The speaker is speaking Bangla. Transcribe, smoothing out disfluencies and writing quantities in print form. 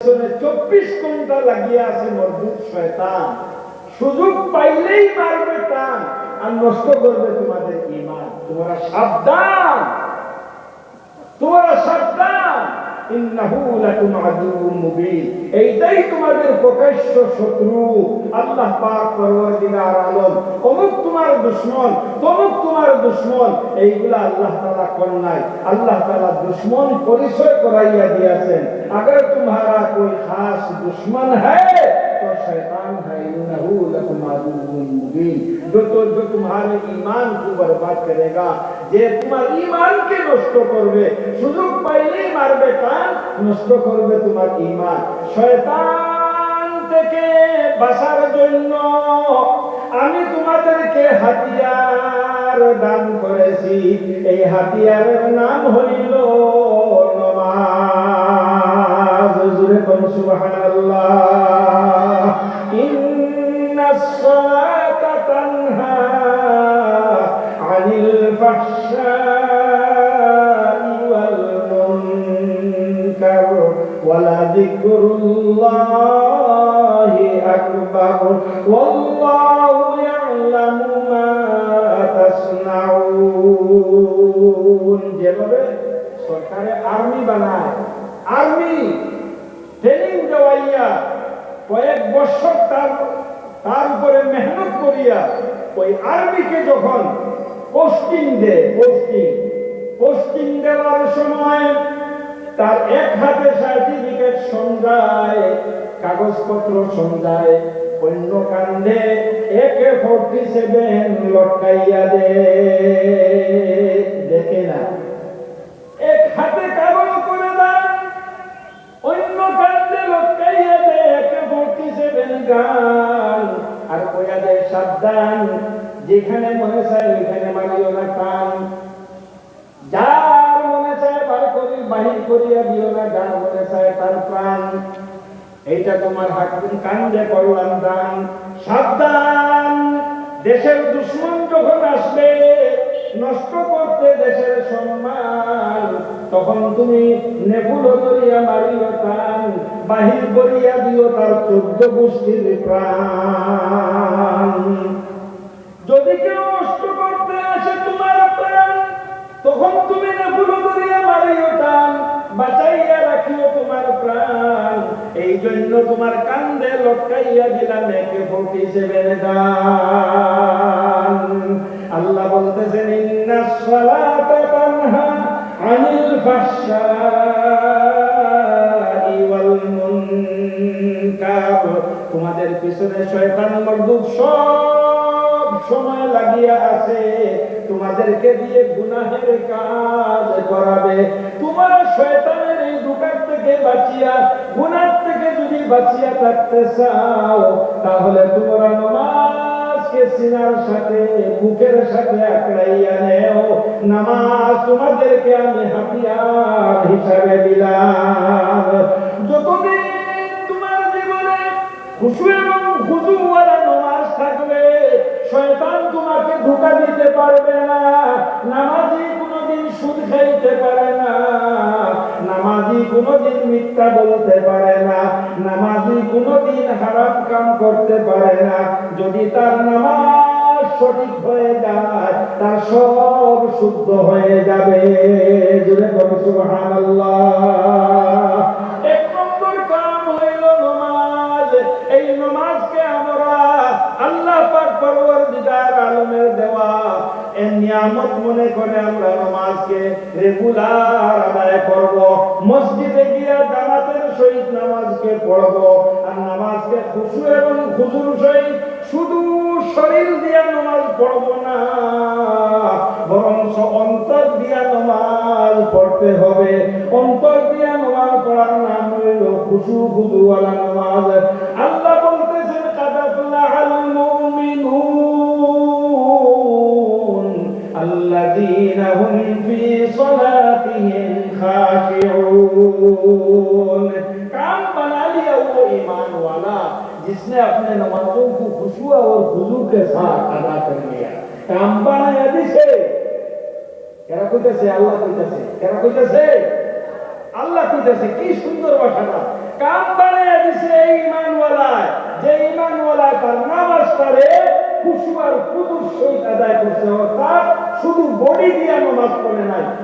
24 ঘন্টা লাগিয়ে আছে মরদুদ শয়তান। সুযোগ পাইলেই মারবে টান আর নষ্ট করবে তোমাদের ঈমান। তোমরা সাবধান, তোমরা সাবধান। ইন্নাহু লাকুম আদুউম মুবিন। এইটাই তোমাদের প্রকাশ্য শত্রু। আল্লাহ পাক পরওয়ারদিগার আলম অমুক তোমার দুশমন, তমুক তোমার দুশমন, এইগুলা আল্লাহ তাআলা কোন নাই। আল্লাহ তাআলা দুশমন পরিচয় করাইয়া দিয়েছেন। अगर तुम्हारा कोई खास दुश्मन है तो शैतान है। इन्नहु लकुम अदुव्वुम मुबीन। जो तुम्हारे ईमान को बर्बाद करेगा, যে তোমার ঈমানকে নষ্ট করবে, সুযোগ পাইলেই মারবে টান, নষ্ট করবে তোমার ঈমান। শয়তান থেকে বাঁচার জন্য আমি তোমাদেরকে হাতিয়ার দান করেছি। এই হাতিয়ারের নাম হইল নামাজ। জোরে কোন সুবহানাল্লাহ। ইন্নাস সালাতা তানহা আনিল ফাহশাই ওয়াল মুনকার ওয়ালা যিকরুল্লাহি আকবার ওয়াল্লাহু ইয়ালামু মা তাসনাউন। যেভাবে সরকারে আর্মি বানায়, আর্মি ট্রেনিং দেওয়াইয়া কয়েক বছর তার উপরে মেহনত করিয়া ওই আর্মিকে যখন পোস্টিং দেওয়ার সময় তার এক হাতে সার্টিফিকেট সঞ্জায়, কাগজপত্র সঞ্জায়, অন্য কান্দে AK-47 লটকাইয়া দেখে না। এক হাতে কাগজ করে দেন, অন্য কান্দে লটকাইয়া AK-47 গান আর কইয়া দেয় সাবধান, যেখানে মনে চায় ওইখানে মারিও না টান, যার মনে চায় বাহির করিয়া দিও না, যার মনে চায় তার প্রাণ। এইটা তোমার হাকিম কান্দে করলাম দান। সাবধান, দেশের দুশ্মন যখন আসবে নষ্ট করতে দেশের সম্মান, তখন তুমি নেপুলো করিয়া মারিও টান, বাহির করিয়া দিও তার 14 গোষ্ঠীর প্রাণ। যদি কেউ নষ্ট করতে আসে তোমার প্রাণ, তখন তুমি নেপুলো করিয়া মারিও টান, বাঁচাইয়া রাখিও তোমার প্রাণ। এই জন্য তোমার কান্দে লটকাইয়া দিলাম AK-47 গান। আল্লাহ বলতেছেন ইন্নাস সালাতা তানহা আনিল ফাহশাই ওয়াল মুনকার। তোমাদের পিছনে শয়তান মরদুদ সব সময় লাগিয়া আছে, তোমাদেরকে দিয়ে গুনাহের কাজ করাবে। তোমরা শয়তানের এই দুকার থেকে বাঁচিয়া, গুনাহ থেকে যদি বাঁচিয়া থাকতে চাও, তাহলে তোমরা নামাজকে সিনার সাথে, বুকের সাথে আঁকড়াইয়া নেও। নামাজ তোমাদেরকে আমি হাতিয়ার হিসাবে দিলাম। যতদিন তোমার জীবনে খুশু এবং খুজুওয়ালা নামাজ থাকবে, শয়তান তোমাকে ধোঁকা দিতে পারবে না। নামাজি কোনোদিন সুদ খাইতে পারে না, নামাজি কোনোদিন মিথ্যা বলতে পারে না, নামাজি কোনোদিন হারাম কাম করতে পারে না। যদি তার নামাজ সঠিক হয়ে যায়, তার সব শুদ্ধ হয়ে যাবে। জোরে বলো সুবহানাল্লাহ। এক নম্বর কাম হইল নামাজ। এই নামাজকে আমরা আল্লাহ পাক পরওয়ারদিগার আলমের দেওয়া এই নিয়ামত মনে করে আমরা নামাজকে রেগুলার আদায় করব। মসজিদে গিয়ে জামাতের সহিত নামাজকে পড়ব। আর নামাজকে খুশু এবং খুজুর সহিত শুধু শরীর দিয়ে নামাজ পড়ব না, বরং অন্তর দিয়ে নামাজ পড়তে হবে। অন্তর দিয়ে নামাজ পড়ার নাম হইল খুশু খুজুওয়ালা নামাজ। আল্লাহ বলতেছেন কাদ আফলাহাল মুমিনুন আল্লাযীনা হুম ফি সালাতিহিম खाशिऊन। काम बना लिया वो ईमान वाला जिसने अपने नमाजों को खुशू और खुजू के साथ अदा कर लिया। काम बनाया जिसे, কেরা কইতেছে? আল্লাহ কইতেছে। কেরা কইতেছে? আল্লাহ কইতেছে কি সুন্দর ভাষাটা, কাম বানায় দিছে এই ঈমানওয়ালায়, যে ঈমানওয়ালায় তার নামাজটারে খুশু আর কুদুর সহিত আদায় করছে, অর্থাৎ শুধু বডি দিয়ে নামাজ পড়ে নাই,